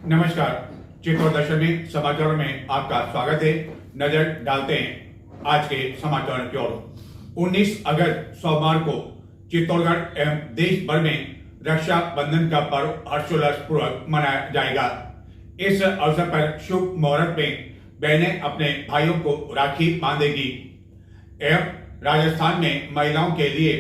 नमस्कार। चित्तौड़ दर्शन में समाचारों में आपका स्वागत है। नजर डालते हैं आज के समाचारों की ओर। 19 अगस्त सोमवार को चित्तौड़गढ़ एवं देश भर में रक्षा बंधन का पर्व हर्षोल्लास पूर्वक मनाया जाएगा। इस अवसर पर शुभ मुहूर्त में बहनें अपने भाइयों को राखी बांधेगी एवं राजस्थान में महिलाओं के लिए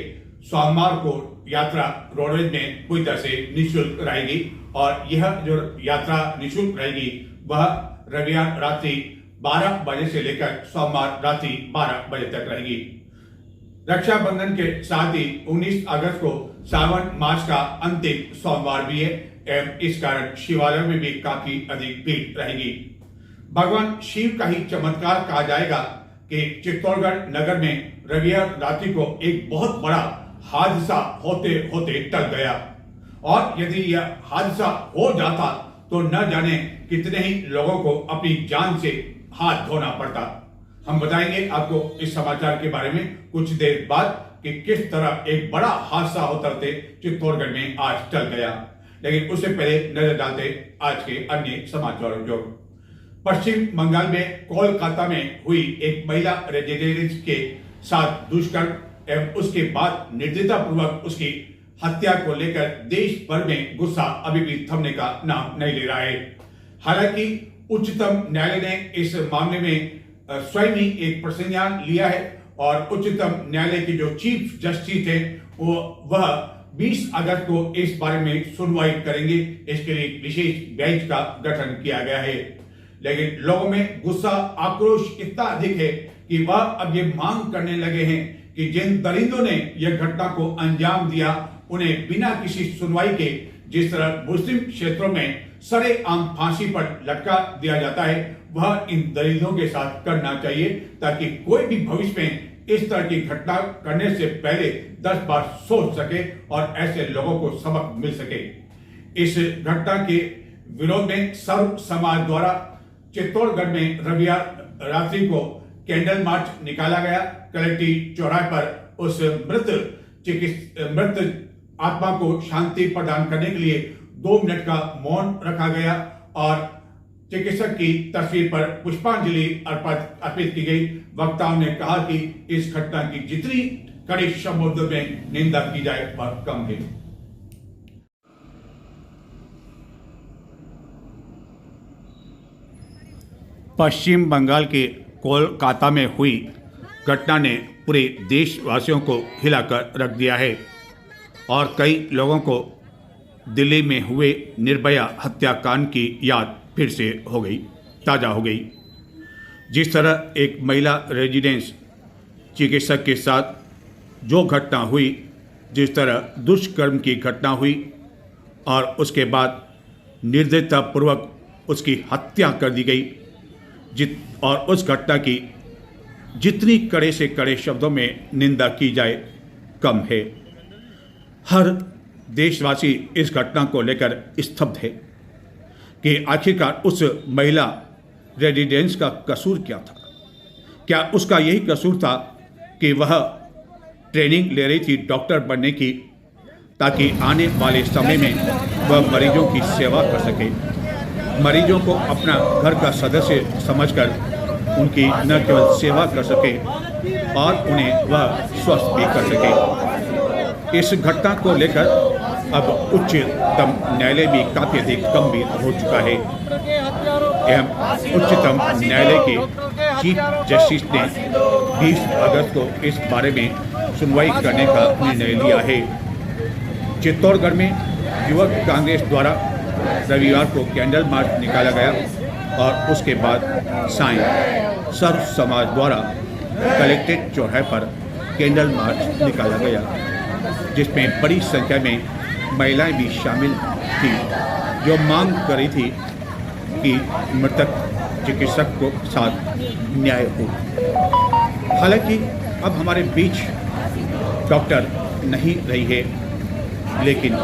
सोमवार को यात्रा रोडवेज में पूरी तरह से निःशुल्क रहेगी और यह जो यात्रा निःशुल्क रहेगी वह रविवार रात्रि 12 बजे से लेकर सोमवार रात्रि 12 बजे तक रहेगी। रक्षाबंधन के साथ ही 19 अगस्त को सावन मास का अंतिम सोमवार भी है एवं इस कारण शिवालयों में भी काफी अधिक भीड़ रहेगी। भगवान शिव का ही चमत्कार कहा जाएगा कि चित्तौड़गढ़ नगर में रविवार रात्रि को एक बहुत बड़ा हादसा होते होते टल गया और यदि यह हादसा हो जाता तो न जाने कितने ही लोगों को अपनी जान से हाथ धोना पड़ता। हम बताएंगे आपको इस समाचार के बारे में कुछ देर बाद कि किस तरह एक बड़ा हादसा होते होते चित्तौड़गढ़ में आज टल गया। लेकिन उससे पहले नजर डालते आज के अन्य समाचारों की ओर। पश्चिम बंगाल में कोलकाता में हुई एक महिला रेजिडेंट के साथ दुष्कर्म एवं उसके बाद निर्दयता पूर्वक उसकी हत्या को लेकर देश भर में गुस्सा अभी भी थमने का नाम नहीं ले रहा है। हालांकि उच्चतम न्यायालय ने इस मामले में स्वयं ही एक संज्ञान लिया है और उच्चतम न्यायालय के जो चीफ जस्टिस थे वह 20 अगस्त को इस बारे में सुनवाई करेंगे। इसके लिए विशेष बेंच का गठन किया गया है। लेकिन लोगों में गुस्सा आक्रोश इतना अधिक है कि वह अब ये मांग करने लगे हैं कि जिन दरिंदों ने यह घटना को अंजाम दिया उन्हें बिना किसी सुनवाई के जिस तरह मुस्लिम क्षेत्रों में सरेआम फांसी पर लटका दिया जाता है वह इन दरिंदों के साथ करना चाहिए ताकि कोई भी भविष्य में इस तरह की घटना करने से पहले 10 बार सोच सके और ऐसे लोगों को सबक मिल सके। इस घटना के विरोध में सर्व समाज द्वारा चित्तौड़गढ़ में रविवार रात्रि को कैंडल मार्च निकाला गया। कलेक्ट्रेट चौराहे पर उस मृत आत्मा को शांति प्रदान करने के लिए 2 मिनट का मौन रखा गया और चिकित्सक की तस्वीर पर पुष्पांजलि अर्पित की गई। वक्ताओं ने कहा कि इस घटना की जितनी कड़े शब्दों में निंदा की जाए वह कम है। पश्चिम बंगाल के कोलकाता में हुई घटना ने पूरे देशवासियों को हिलाकर रख दिया है और कई लोगों को दिल्ली में हुए निर्भया हत्याकांड की याद फिर से ताज़ा हो गई। जिस तरह एक महिला रेजिडेंस चिकित्सक के साथ जो घटना हुई, जिस तरह दुष्कर्म की घटना हुई और उसके बाद निर्दयतापूर्वक उसकी हत्या कर दी गई और उस घटना की जितनी कड़े से कड़े शब्दों में निंदा की जाए कम है। हर देशवासी इस घटना को लेकर स्तब्ध है कि आखिरकार उस महिला रेजिडेंस का कसूर क्या था। क्या उसका यही कसूर था कि वह ट्रेनिंग ले रही थी डॉक्टर बनने की ताकि आने वाले समय में वह मरीजों की सेवा कर सके, मरीजों को अपना घर का सदस्य समझकर उनकी न केवल सेवा कर सके और उन्हें वह स्वस्थ भी कर सके। इस घटना को लेकर अब उच्चतम न्यायालय भी काफी अधिक गंभीर हो चुका है एवं उच्चतम न्यायालय के चीफ जस्टिस ने 20 अगस्त को इस बारे में सुनवाई करने का निर्णय लिया है। चित्तौड़गढ़ में युवक कांग्रेस द्वारा रविवार को कैंडल मार्च निकाला गया और उसके बाद सायं सर्व समाज द्वारा कलेक्ट्रेट चौराहे पर कैंडल मार्च निकाला गया जिसमें बड़ी संख्या में महिलाएं भी शामिल थी जो मांग कर रही थी कि मृतक चिकित्सक को साथ न्याय हो। हालांकि अब हमारे बीच डॉक्टर नहीं रही है, लेकिन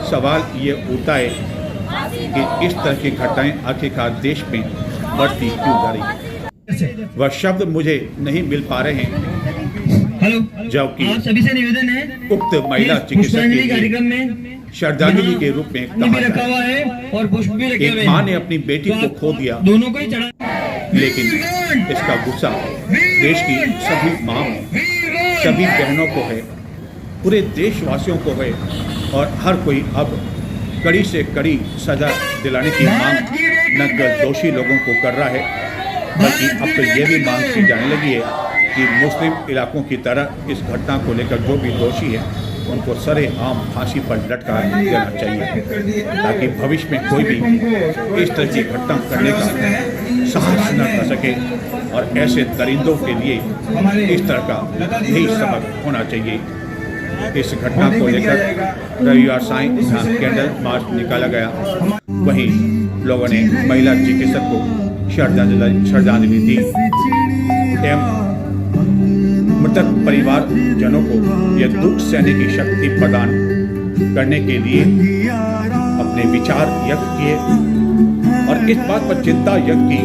सवाल ये उठता है कि इस तरह की घटनाएं आखिरकार देश में बढ़ती क्यों जा रही है। वह शब्द मुझे नहीं मिल पा रहे हैं जबकि आप सभी से निवेदन है उक्त महिला चिकित्सक के लिए कार्यक्रम में श्रद्धांजलि के रूप में पानी भी कहा रखा हुआ है और पुष्प भी रखे हुए एक माँ ने अपनी बेटी को खो दिया, दोनों को ही चढ़ा, लेकिन इसका गुस्सा देश की सभी माँओं, सभी बहनों को है, पूरे देशवासियों को है और हर कोई अब कड़ी से कड़ी सजा दिलाने की मांग न केवल दोषी लोगों को कर रहा है, बल्कि अब तो ये भी मांग की जाने लगी है कि मुस्लिम इलाकों की तरह इस घटना को लेकर जो भी दोषी है उनको सरेआम फांसी पर लटका देना चाहिए, ताकि भविष्य में कोई भी इस तरह की घटना करने का साहस न कर सके और ऐसे दरिंदों के लिए इस तरह का यही सबक होना चाहिए। इस घटना को लेकर रविवार सायं जहाँ कैंडल मार्च निकाला गया, वहीं लोगों ने महिला चिकित्सक को श्रद्धांजलि दी एवं मृतक परिवार जनों को यह दुख सहने की शक्ति प्रदान करने के लिए अपने विचार व्यक्त किए और इस बात पर चिंता व्यक्त की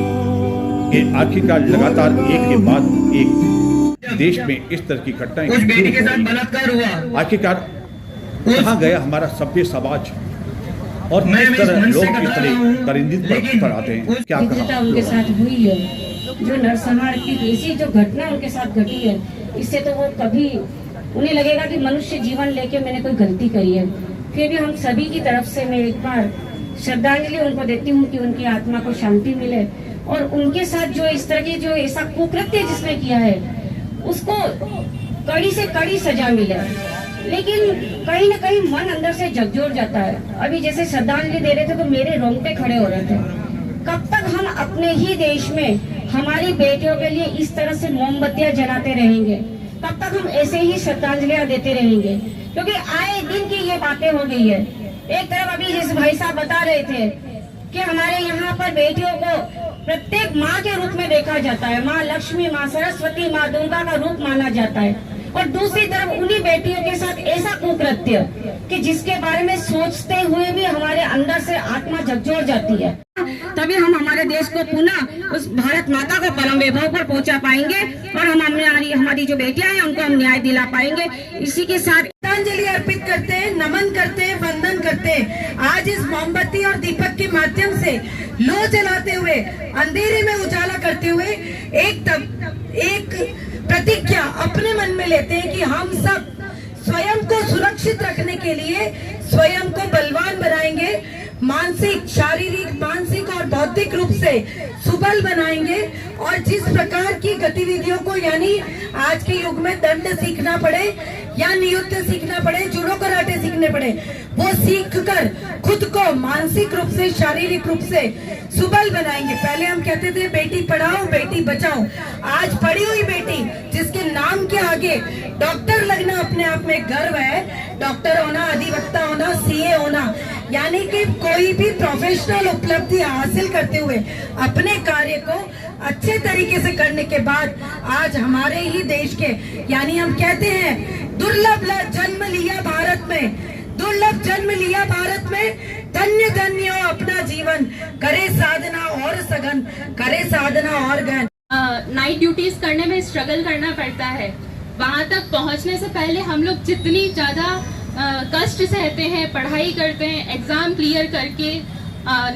कि आखिरकार लगातार एक के बाद एक देश में इस तरह की घटनाएं उस बेटी के साथ बलात्कार हुआ, आखिरकार कहाँ गया हमारा सभ्य समाज और किस तरह लोग इस तरह दरिंदगी पर आते हैं। क्या कहा उनके साथ हुई है, जो नरसंहार की ऐसी जो घटना उनके साथ घटी है, इससे तो वो कभी उन्हें लगेगा कि मनुष्य जीवन लेके मैंने कोई गलती करी है। फिर भी हम सभी की तरफ से मैं एक बार श्रद्धांजलि उनको देती हूँ कि उनकी आत्मा को शांति मिले और उनके साथ जो इस तरह की जो ऐसा कुकृत्य जिसने किया है उसको कड़ी से कड़ी सजा मिले। लेकिन कहीं ना कहीं मन अंदर से झकझोर जाता है। अभी जैसे श्रद्धांजलि दे रहे थे तो मेरे रोंगटे खड़े हो रहे थे। कब तक हम अपने ही देश में हमारी बेटियों के लिए इस तरह से मोमबत्तियां जलाते रहेंगे? तब तक हम ऐसे ही श्रद्धांजलियां देते रहेंगे, क्योंकि आए दिन की ये बातें हो गई है। एक तरफ अभी जैसे भाई साहब बता रहे थे कि हमारे यहाँ पर बेटियों को प्रत्येक माँ के रूप में देखा जाता है, माँ लक्ष्मी, माँ सरस्वती, माँ दुर्गा का रूप माना जाता है, और दूसरी तरफ उन्हीं बेटियों के साथ ऐसा कुकृत्य कि जिसके बारे में सोचते हुए भी हमारे अंदर से आत्मा झकझोर जाती है। तभी हम हमारे देश को पुनः उस भारत माता को परम वैभव पर पहुंचा पाएंगे और हम हमारी जो बेटियां हैं उनको हम न्याय दिला पाएंगे। इसी के साथ श्रद्धांजलि अर्पित करते हैं, नमन करते हैं, वंदन करते हैं। आज इस मोमबत्ती और दीपक के माध्यम से लो जलाते हुए, अंधेरे में उजाला करते हुए एक प्रतिज्ञा अपने मन में लेते हैं कि हम सब स्वयं को सुरक्षित रखने के लिए स्वयं को बलवान बनाएंगे, मानसिक, शारीरिक, मानसिक और बौद्धिक रूप से सुबल बनाएंगे। और जिस प्रकार की गतिविधियों को, यानी आज के युग में दंड सीखना पड़े या नियुक्त सीखना पड़े, जूडो कराटे सीखने पड़े, वो सीख कर खुद को मानसिक रूप से, शारीरिक रूप से सुबल बनाएंगे। पहले हम कहते थे बेटी पढ़ाओ बेटी बचाओ। आज पढ़ी हुई बेटी जिसके नाम के आगे डॉक्टर लगना अपने आप में गर्व है, डॉक्टर होना, अधिवक्ता होना, सीए होना, यानी कि कोई भी प्रोफेशनल उपलब्धि हासिल करते हुए अपने कार्य को अच्छे तरीके से करने के बाद आज हमारे ही देश के, यानी हम कहते हैं दुर्लभ जन्म लिया भारत में, दुर्लभ जन्म लिया भारत में, धन्य धन्य हो अपना जीवन, करे साधना और सघन, करे साधना और गहन। नाइट ड्यूटीज करने में स्ट्रगल करना पड़ता है। वहाँ तक पहुँचने से पहले हम लोग जितनी ज़्यादा कष्ट सहते हैं, पढ़ाई करते हैं, एग्जाम क्लियर करके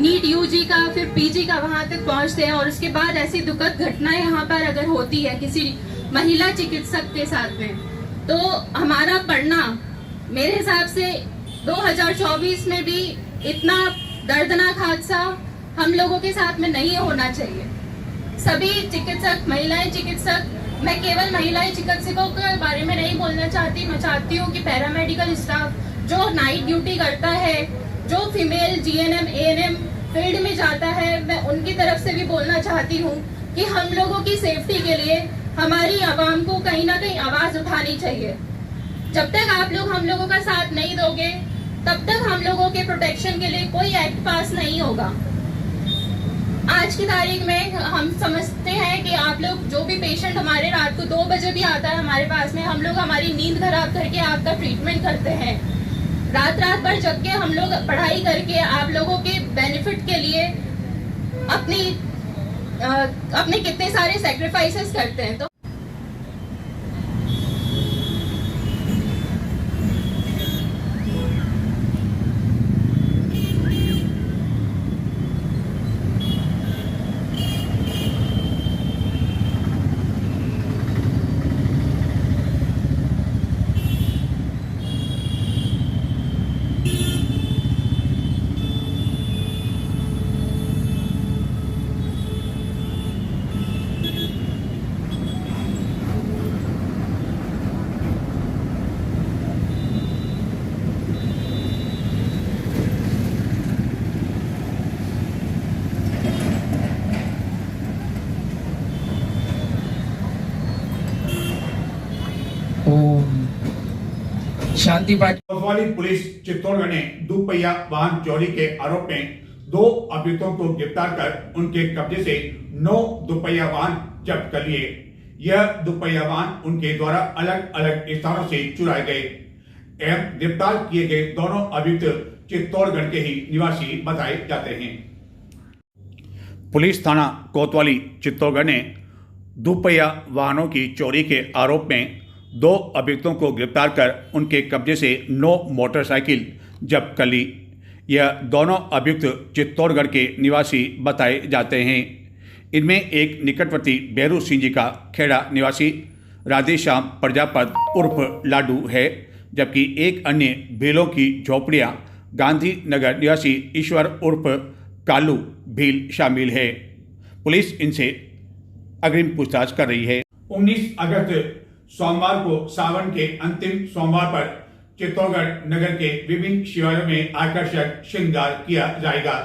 नीट यूजी का, फिर पीजी का वहाँ तक पहुँचते हैं, और उसके बाद ऐसी दुखद घटनाएं यहाँ पर अगर होती है किसी महिला चिकित्सक के साथ में, तो हमारा पढ़ना मेरे हिसाब से 2024 में भी इतना दर्दनाक हादसा हम लोगों के साथ में नहीं होना चाहिए। सभी चिकित्सक, महिलाएं चिकित्सक, मैं केवल महिलाएं चिकित्सकों के बारे में नहीं बोलना चाहती, मैं चाहती हूँ कि पैरामेडिकल स्टाफ जो नाइट ड्यूटी करता है, जो फीमेल जीएनएम एएनएम फील्ड में जाता है, मैं उनकी तरफ से भी बोलना चाहती हूँ कि हम लोगों की सेफ्टी के लिए हमारी आवाम को कहीं ना कहीं आवाज उठानी चाहिए। जब तक आप लोग हम लोगों का साथ नहीं दोगे, तब तक हम लोगों के प्रोटेक्शन के लिए कोई एक्ट पास नहीं होगा। आज की तारीख में हम समझते हैं कि आप लोग, जो भी पेशेंट हमारे रात को 2 बजे भी आता है हमारे पास में, हम लोग हमारी नींद खराब करके आपका ट्रीटमेंट करते हैं। रात भर जग के हम लोग पढ़ाई करके आप लोगों के बेनिफिट के लिए अपने कितने सारे सैक्रिफाइसेस करते हैं। तो शांति पार्टी कोतवाली पुलिस चित्तौड़गढ़ ने दुपहिया वाहन चोरी के आरोप में 2 अभियुक्तों को गिरफ्तार कर उनके कब्जे से 9 दुपहिया वाहन जब्त कर लिए। यह दुपहिया वाहन उनके द्वारा अलग अलग स्थानों से चुराए गए एवं गिरफ्तार किए गए दोनों अभियुक्त चित्तौड़गढ़ के ही निवासी बताए जाते हैं। पुलिस थाना कोतवाली चित्तौड़गढ़ ने दुपहिया वाहनों की चोरी के आरोप में 2 अभियुक्तों को गिरफ्तार कर उनके कब्जे से 9 मोटरसाइकिल जब्त कर ली। यह दोनों अभियुक्त चित्तौड़गढ़ के निवासी बताए जाते हैं। इनमें एक निकटवर्ती बेरू सिंह जी का खेड़ा निवासी राधेश्याम प्रजापत उर्फ लाडू है, जबकि एक अन्य भीलों की झोपड़ियाँ गांधीनगर निवासी ईश्वर उर्फ कालू भील शामिल है। पुलिस इनसे अग्रिम पूछताछ कर रही है। 19 अगस्त सोमवार को सावन के अंतिम सोमवार पर चित्तौड़गढ़ नगर के विभिन्न शिवालयों में आकर्षक श्रृंगार किया जाएगा।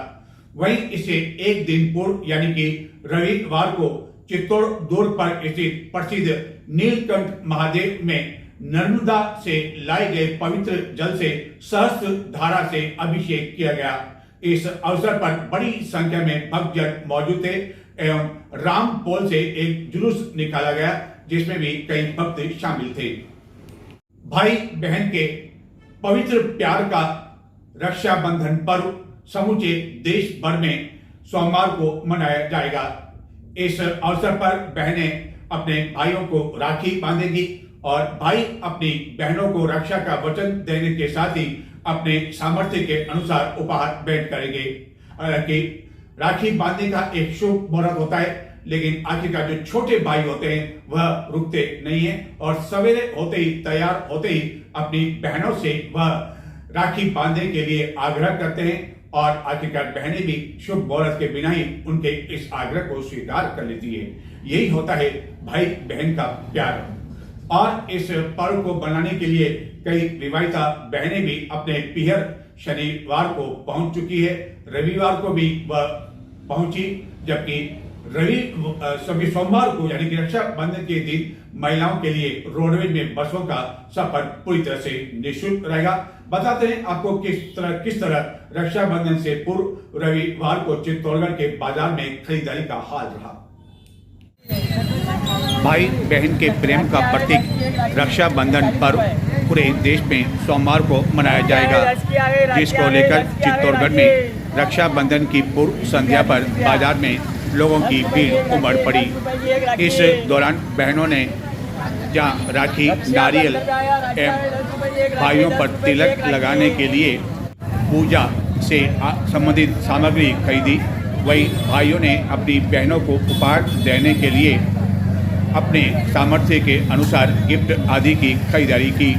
वहीं इसे एक दिन पूर्व यानी कि रविवार को चित्तौड़ दुर्ग पर स्थित प्रसिद्ध नीलकंठ महादेव में नर्मदा से लाए गए पवित्र जल से सहस्त्र धारा से अभिषेक किया गया। इस अवसर पर बड़ी संख्या में भक्तजन मौजूद थे एवं रामपोल से एक जुलूस निकाला गया, जिसमें भी कई भक्त शामिल थे। भाई बहन के पवित्र प्यार का रक्षाबंधन पर्व समूचे देश भर में सोमवार को मनाया जाएगा। इस अवसर पर बहनें अपने भाइयों को राखी बांधेगी और भाई अपनी बहनों को रक्षा का वचन देने के साथ ही अपने सामर्थ्य के अनुसार उपहार भेंट करेंगे। हालांकि राखी बांधने का एक शुभ मुहूर्त होता है, लेकिन आखिरकार जो छोटे भाई होते हैं वह रुकते नहीं है और सवेरे होते ही तैयार होते ही अपनी बहनों से वह राखी बांधने के लिए आग्रह करते हैं और आखिरकार बहनें भी शुभ मुहूर्त के बिना ही उनके इस आग्रह को स्वीकार कर लेती है। यही होता है भाई बहन का प्यार। और इस पर्व को बनाने के लिए कई विवाहिता बहनें भी अपने पिहर शनिवार को पहुंच चुकी है। रविवार को भी वह पहुंची, जबकि सोमवार को यानी कि रक्षाबंधन के दिन महिलाओं के लिए रोडवेज में बसों का सफर पूरी तरह से निःशुल्क रहेगा। बताते हैं आपको किस तरह रक्षाबंधन से पूर्व रविवार को चित्तौड़गढ़ के बाजार में खरीदारी का हाल रहा। भाई बहन के प्रेम का प्रतीक रक्षाबंधन पर्व पूरे देश में सोमवार को मनाया जाएगा, जिसको लेकर चित्तौड़गढ़ में रक्षाबंधन की पूर्व संध्या पर बाजार में लोगों की भीड़ उमड़ पड़ी। इस दौरान बहनों ने जहां राखी, नारियल एवं भाइयों पर तिलक लगाने के लिए पूजा से संबंधित सामग्री खरीदी, वहीं भाइयों ने अपनी बहनों को उपहार देने के लिए अपने सामर्थ्य के अनुसार गिफ्ट आदि की खरीदारी की।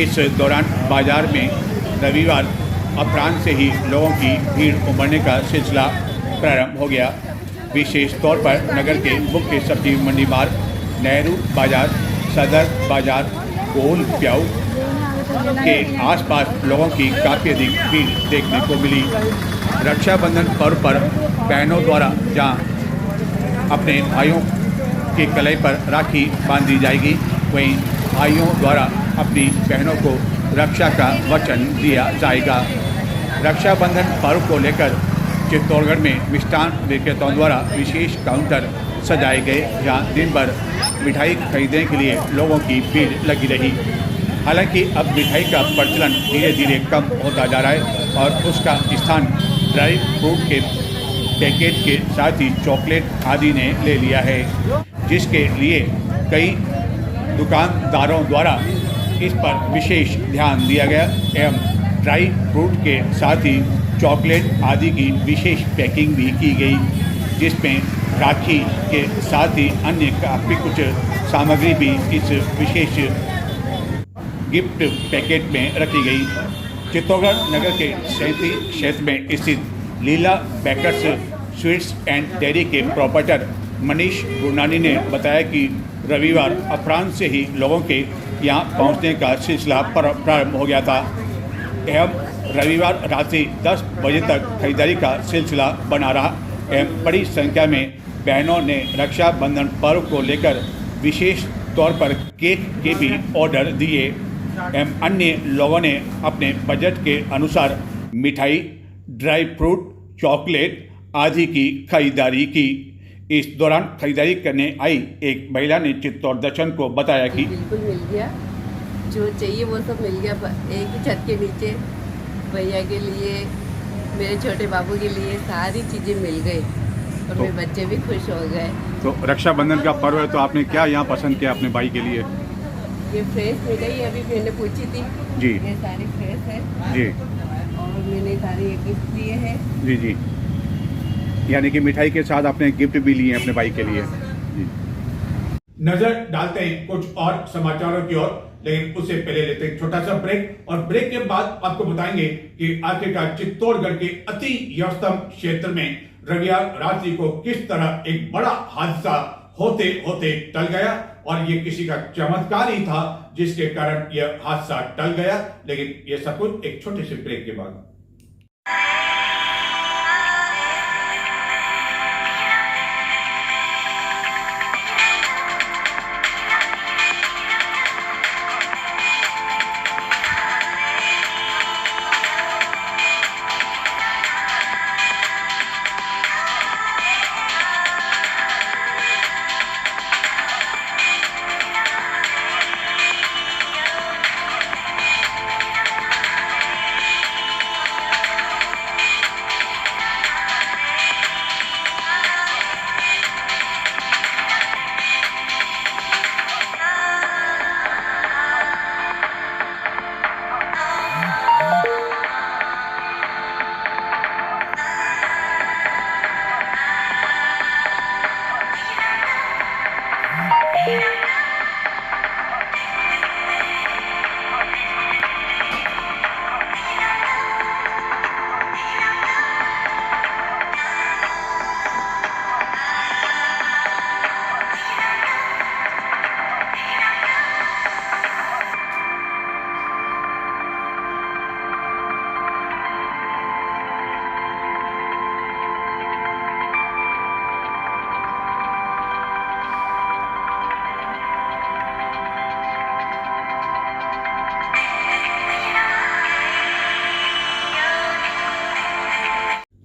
इस दौरान बाजार में रविवार अपराह्न से ही लोगों की भीड़ उमड़ने का सिलसिला प्रारंभ हो गया। विशेष तौर पर नगर के मुख्य सब्जी मंडी मार्ग, नेहरू बाजार, सदर बाजार, गोल प्याऊ के आसपास लोगों की काफ़ी अधिक भीड़ देखने को मिली। रक्षाबंधन पर्व पर बहनों द्वारा जहां अपने भाइयों के कलाई पर राखी बांधी जाएगी, वहीं भाइयों द्वारा अपनी बहनों को रक्षा का वचन दिया जाएगा। रक्षाबंधन पर्व को लेकर चित्तौड़गढ़ में मिष्ठान विक्रेताओं द्वारा विशेष काउंटर सजाए गए, जहां दिन भर मिठाई खरीदने के लिए लोगों की भीड़ लगी रही। हालांकि अब मिठाई का प्रचलन धीरे धीरे कम होता जा रहा है और उसका स्थान ड्राई फ्रूट के पैकेट के साथ ही चॉकलेट आदि ने ले लिया है, जिसके लिए कई दुकानदारों द्वारा इस पर विशेष ध्यान दिया गया एवं ड्राई फ्रूट के साथ ही चॉकलेट आदि की विशेष पैकिंग भी की गई, जिसमें राखी के साथ ही अन्य काफ़ी कुछ सामग्री भी इस विशेष गिफ्ट पैकेट में रखी गई। चित्तौड़गढ़ नगर के सैंती क्षेत्र में स्थित लीला बेकर्स स्वीट्स एंड डेयरी के प्रोपराइटर मनीष गुरनानी ने बताया कि रविवार अपराह्न से ही लोगों के यहां पहुंचने का सिलसिला प्रारंभ हो गया था एवं रविवार रात्रि 10 बजे तक खरीदारी का सिलसिला बना रहा एवं बड़ी संख्या में बहनों ने रक्षाबंधन पर्व को लेकर विशेष तौर पर केक के भी ऑर्डर दिए। एवं अन्य लोगों ने अपने बजट के अनुसार मिठाई, ड्राई फ्रूट, चॉकलेट आदि की खरीदारी की। इस दौरान खरीदारी करने आई एक महिला ने चित्तौड़ दर्शन को बताया कि बिल्कुल मिल गया, जो चाहिए वो सब मिल गया। एक ही छत के नीचे भैया के लिए, मेरे छोटे बाबू के लिए सारी चीज़ें मिल गई और मेरे बच्चे भी खुश हो गए। तो रक्षाबंधन का पर्व है, तो आपने क्या यहाँ पसंद किया अपने भाई के लिए? ये फ्रेश मिठाई अभी मैंने पूछी थी जी, ये सारी फ्रेश है जी, और मैंने सारे गिफ्ट लिए हैं। जी जी, यानी कि मिठाई के साथ आपने गिफ्ट भी लिए अपने भाई के लिए। जी। नजर डालते हैं कुछ और समाचारों की ओर, लेकिन उससे पहले लेते हैं छोटा सा ब्रेक, और ब्रेक के बाद आपको बताएंगे कि आखिरकार चित्तौड़गढ़ के अति व्यस्तम क्षेत्र में रविवार रात्रि को किस तरह एक बड़ा हादसा होते होते टल गया, और ये किसी का चमत्कार ही था जिसके कारण यह हादसा टल गया। लेकिन यह सब कुछ एक छोटे से ब्रेक के बाद।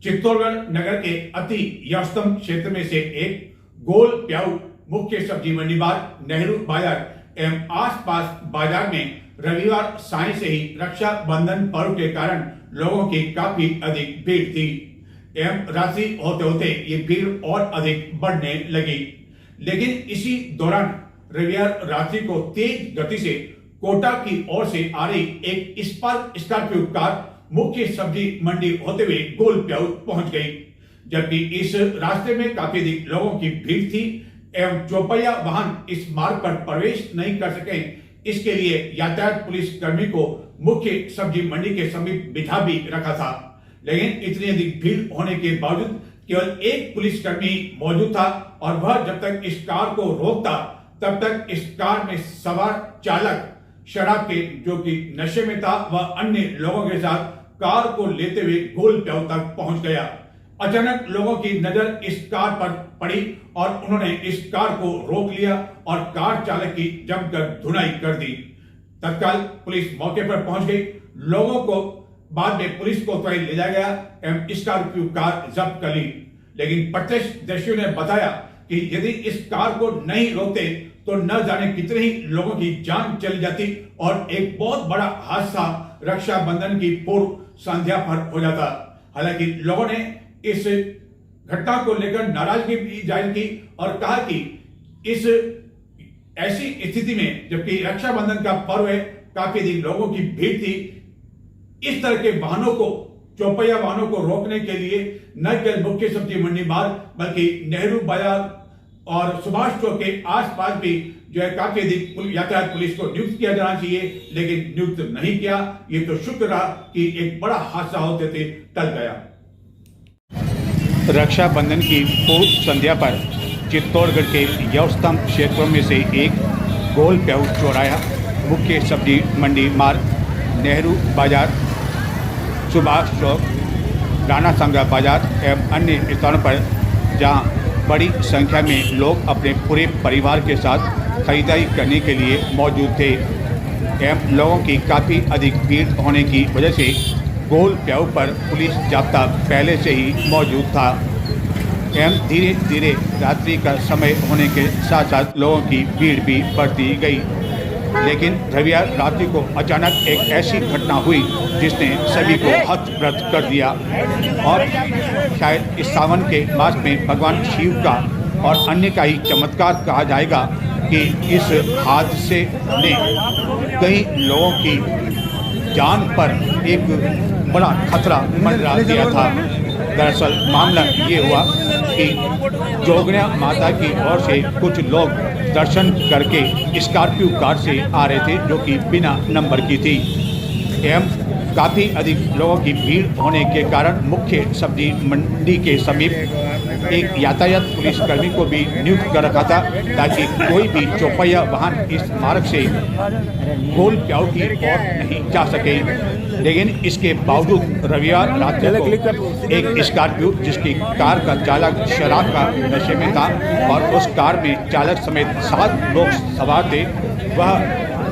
चित्तौड़गढ़ नगर के अति व्यस्तम क्षेत्र में से एक गोल प्याऊ मुख्य सब्जी मंडी बाजार, नेहरू बाजार एवं आसपास बाजार में रविवार साय से ही रक्षाबंधन पर्व के कारण लोगों की काफी अधिक भीड़ थी एवं रात्रि होते होते ये भीड़ और अधिक बढ़ने लगी। लेकिन इसी दौरान रविवार रात्रि को तेज गति से कोटा की ओर से आ रही एक स्कॉर्पियो कार मुख्य सब्जी मंडी होते हुए गोल प्याऊ पहुंच गई, जबकि इस रास्ते में काफी अधिक लोगों की भीड़ थी एवं चौपहिया वाहन इस मार्ग पर प्रवेश नहीं कर सके। इसके लिए यातायात पुलिस कर्मी को मुख्य सब्जी मंडी के समीप बिठा भी रखा था, लेकिन इतनी अधिक भीड़ होने के बावजूद केवल एक पुलिस कर्मी मौजूद था और वह जब तक इस कार को रोकता तब तक इस कार में सवार चालक शराब के जो कि नशे में था वह अन्य लोगों के साथ कार को लेते हुए गोल प्याऊ तक पहुंच गया। अचानक लोगों की नजर इस कार पर पड़ी और उन्होंने इस कार को रोक लिया और कार चालक की जमकर धुनाई कर दी। तत्काल पुलिस मौके पर पहुंच गई। लोगों को बाद में पुलिस को तो ले जाया गया एवं स्कॉर्पियो कार जब्त कर ली, लेकिन प्रत्यक्षदर्शियों ने बताया कि यदि इस कार को नहीं रोकते तो न जाने कितने ही लोगों की जान चली जाती और एक बहुत बड़ा हादसा रक्षाबंधन की पूर्व संध्या पर हो जाता। हालांकि लोगों ने इस घटना को लेकर नाराजगी भी जाहिर की और कहा कि इस ऐसी स्थिति में जबकि रक्षाबंधन का पर्व है, काफी अधिक लोगों की भीड़ थी, इस तरह के वाहनों को चौपहिया वाहनों को रोकने के लिए न केवल मुख्य सब्जी मंडी मार्ग बल्कि नेहरू बाजार और सुभाष चौक के आसपास भी जो है काफी अधिक यातायात पुलिस को नियुक्त किया जाना चाहिए, लेकिन नियुक्त नहीं किया। ये तो शुक्र रहा कि एक बड़ा हादसा होते थे टल गया। रक्षाबंधन की पूर्व संध्या पर चित्तौड़गढ़ के व्यस्तम क्षेत्रों में से एक गोल प्याऊ चौराहा, मुख्य सब्जी मंडी मार्ग, नेहरू बाजार, सुभाष चौक, राणा संग्रह बाजार एवं अन्य स्थानों पर जहां बड़ी संख्या में लोग अपने पूरे परिवार के साथ खरीदारी करने के लिए मौजूद थे, एवं लोगों की काफ़ी अधिक भीड़ होने की वजह से गोल प्याऊ पर पुलिस जाब्ता पहले से ही मौजूद था एवं धीरे धीरे रात्रि का समय होने के साथ साथ लोगों की भीड़ भी बढ़ती गई। लेकिन रविवार रात्रि को अचानक एक ऐसी घटना हुई जिसने सभी को हतप्रभ कर दिया और शायद इस सावन के मास में भगवान शिव का और अन्य का ही चमत्कार कहा जाएगा कि इस हादसे ने कई लोगों की जान पर एक बड़ा खतरा मंडरा दिया था। दरअसल मामला ये हुआ कि जोगनिया माता की ओर से कुछ लोग दर्शन करके स्कॉर्पियो कार से आ रहे थे जो कि बिना नंबर की थी एवं काफ़ी अधिक लोगों की भीड़ होने के कारण मुख्य सब्जी मंडी के समीप एक यातायात पुलिसकर्मी को भी नियुक्त कर रखा था ताकि कोई भी चौपहिया वाहन इस मार्ग से गोल प्याऊ की ओर नहीं जा सके। लेकिन इसके बावजूद रविवार रात को एक स्कॉर्पियो जिसकी कार का चालक शराब का नशे में था और उस कार में चालक समेत 7 लोग सवार थे, वह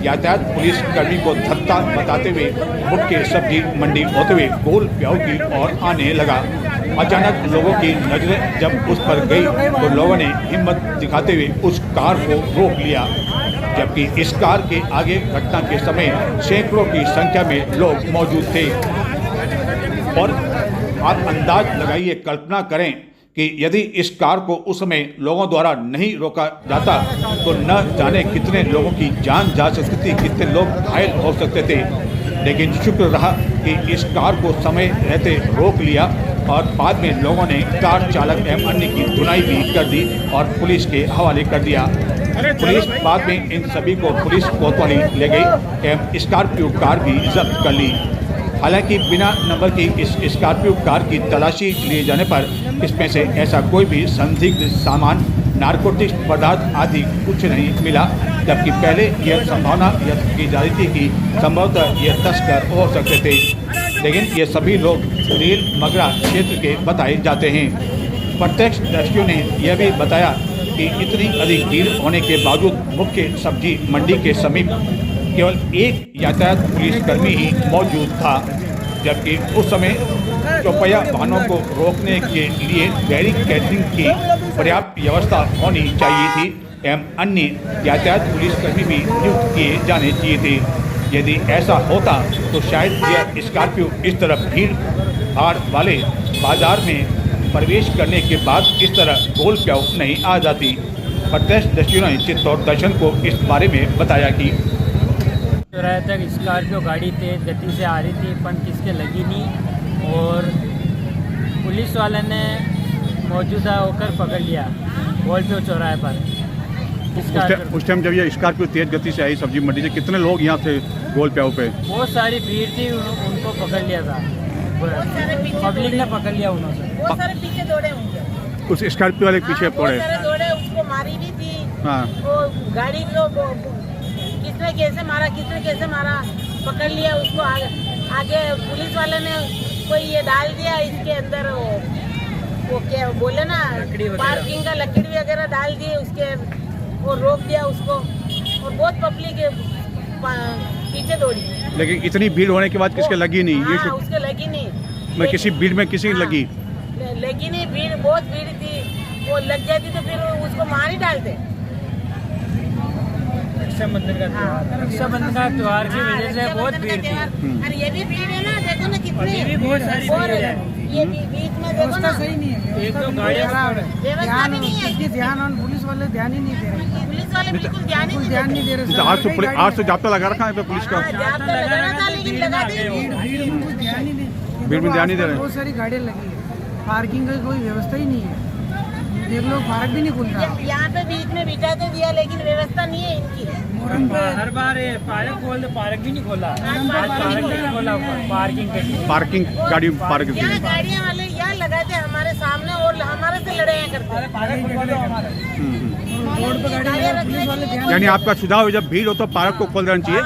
यातायात पुलिस कर्मी को धत्ता बताते हुए मुख्य सब्जी मंडी होते हुए गोल प्याऊ की ओर आने लगा। अचानक लोगों की नजरें जब उस पर गई तो लोगों ने हिम्मत दिखाते हुए उस कार को रोक लिया, जबकि इस कार के आगे घटना के समय सैकड़ों की संख्या में लोग मौजूद थे। और आप अंदाज लगाइए, कल्पना करें कि यदि इस कार को उस समय लोगों द्वारा नहीं रोका जाता तो न जाने कितने लोगों की जान जा सकती थी, कितने लोग घायल हो सकते थे। लेकिन शुक्र रहा कि इस कार को समय रहते रोक लिया और बाद में लोगों ने कार चालक एवं अन्य की धुनाई भी कर दी और पुलिस के हवाले कर दिया। पुलिस बाद में इन सभी को पुलिस कोतवाली ले गई एवं स्कॉर्पियो कार भी जब्त कर ली। हालांकि बिना नंबर की इस स्कॉर्पियो कार की तलाशी लिए जाने पर इसमें से ऐसा कोई भी संदिग्ध सामान, नारकोटिक्स पदार्थ आदि कुछ नहीं मिला, जबकि पहले यह संभावना व्यक्त की जा रही थी कि संभवतः यह तस्कर हो सकते थे। लेकिन ये सभी लोग रेल मगरा क्षेत्र के बताए जाते हैं। प्रत्यक्षदर्शियों ने यह भी बताया कि इतनी अधिक भीड़ होने के बावजूद मुख्य सब्जी मंडी के समीप केवल एक यातायात पुलिसकर्मी ही मौजूद था, जबकि उस समय चौपहिया वाहनों को रोकने के लिए बैरिकेडिंग की पर्याप्त व्यवस्था होनी चाहिए थी एवं अन्य यातायात पुलिसकर्मी भी नियुक्त किए जाने चाहिए थे। यदि ऐसा होता तो शायद यह स्कॉर्पियो इस तरह भीड़ भाड़ वाले बाजार में प्रवेश करने के बाद इस तरह गोल प्याऊ नहीं आ जाती। प्रत्यक्षदर्शियों ने चित्तौड़ दर्शन को इस बारे में बताया कि चौराहे तक स्कॉर्पियो गाड़ी तेज गति से आ रही थी पर किसके लगी नहीं और पुलिस वाले ने मौजूदा होकर पकड़ लिया गोल प्याऊ चौराहे पर। उस टाइम जब ये स्कॉर्पियो तेज गति से आई सब्जी मंडी से, कितने लोग यहाँ थे गोल प्याऊ पे? बहुत सारी भीड़ थी, उनको पकड़ लिया था, पब्लिक ने पकड़ लिया उन्होंने। बहुत सारे पीछे दौड़े होंगे, उस स्कॉर्पियो वाले पीछे बहुत सारे दौड़े, उसको मारी भी थी। हाँ। वो गाड़ी को किसने कैसे मारा पकड़ लिया उसको। आगे पुलिस वाले ने कोई ये डाल दिया इसके अंदर, वो क्या बोले ना, पार्किंग का लकड़ी वगैरह डाल दिए उसके, वो रोक दिया उसको और बहुत पब्लिक पीछे दौड़ी। लेकिन इतनी भीड़ होने के बाद किसके लगी नहीं? हाँ, उसके लगी नहीं। मैं किसी भीड़ में किसी की लगी नहीं, भीड़ बहुत भीड़ थी, वो लग जाती तो फिर उसको मार ही डालते। रक्षाबंधन का त्योहार की वजह से बहुत भीड़ थी। अरे ये भी भीड़ है ना, देखो ना कितनी भी बहुत सारी भीड़ है। ये बीच में देखो ना, सही नहीं है, एक तो गाड़ियाँ व्यवस्था भी नहीं है। ध्यान और पुलिस वाले ध्यान ही नहीं दे रहे, पुलिस वाले बिल्कुल ध्यान ही नहीं दे रहे। आज तो जाब्ता लगा रखा है पुलिस का, जाब्ता लगाना था लेकिन लगाते ही नहीं। भीड़ में कुछ ध्यान ही नहीं, भीड़ में ध्यान नहीं दे रहे। बहुत सारी गाड़ियाँ लगी है, पार्किंग का कोई व्यवस्था ही नहीं है, देख लो पार्क भी नहीं खुल रहा। यहाँ पे बीच में बिठा तो दिया लेकिन व्यवस्था नहीं है इनकी। हर बार पार्क खोल दो, पार्क भी नहीं खोला, पार्क नहीं खोला, पार्किंग गाड़ी पार्क की। यहाँ गाड़ियाँ वाले यहाँ लगाते हमारे सामने और हमारे से लड़ाई करते। रोड पे गाड़ियाँ पुलिस वाले ध्यान, यानी आपका सुझाव है जब भीड़ हो तो पार्क को खोल देना चाहिए,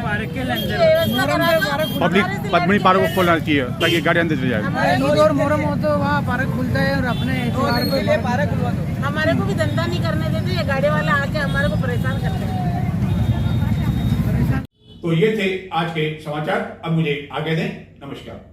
पार्क के अंदर व्यवस्था करा दो। पब्लिक पद्मिनी पार्क को खोलना चाहिए ताकि गाड़ी अंदर चली जाए। ईद और मोहर्रम हो तो वहाँ पार्क खुलता है और अपने पार्क खुलवा दो। हमारे को भी धंधा नहीं करने देते, ये गाड़ी वाला आके हमारे को परेशान करते हैं। तो ये थे आज के समाचार। अब मुझे आगे दें। नमस्कार।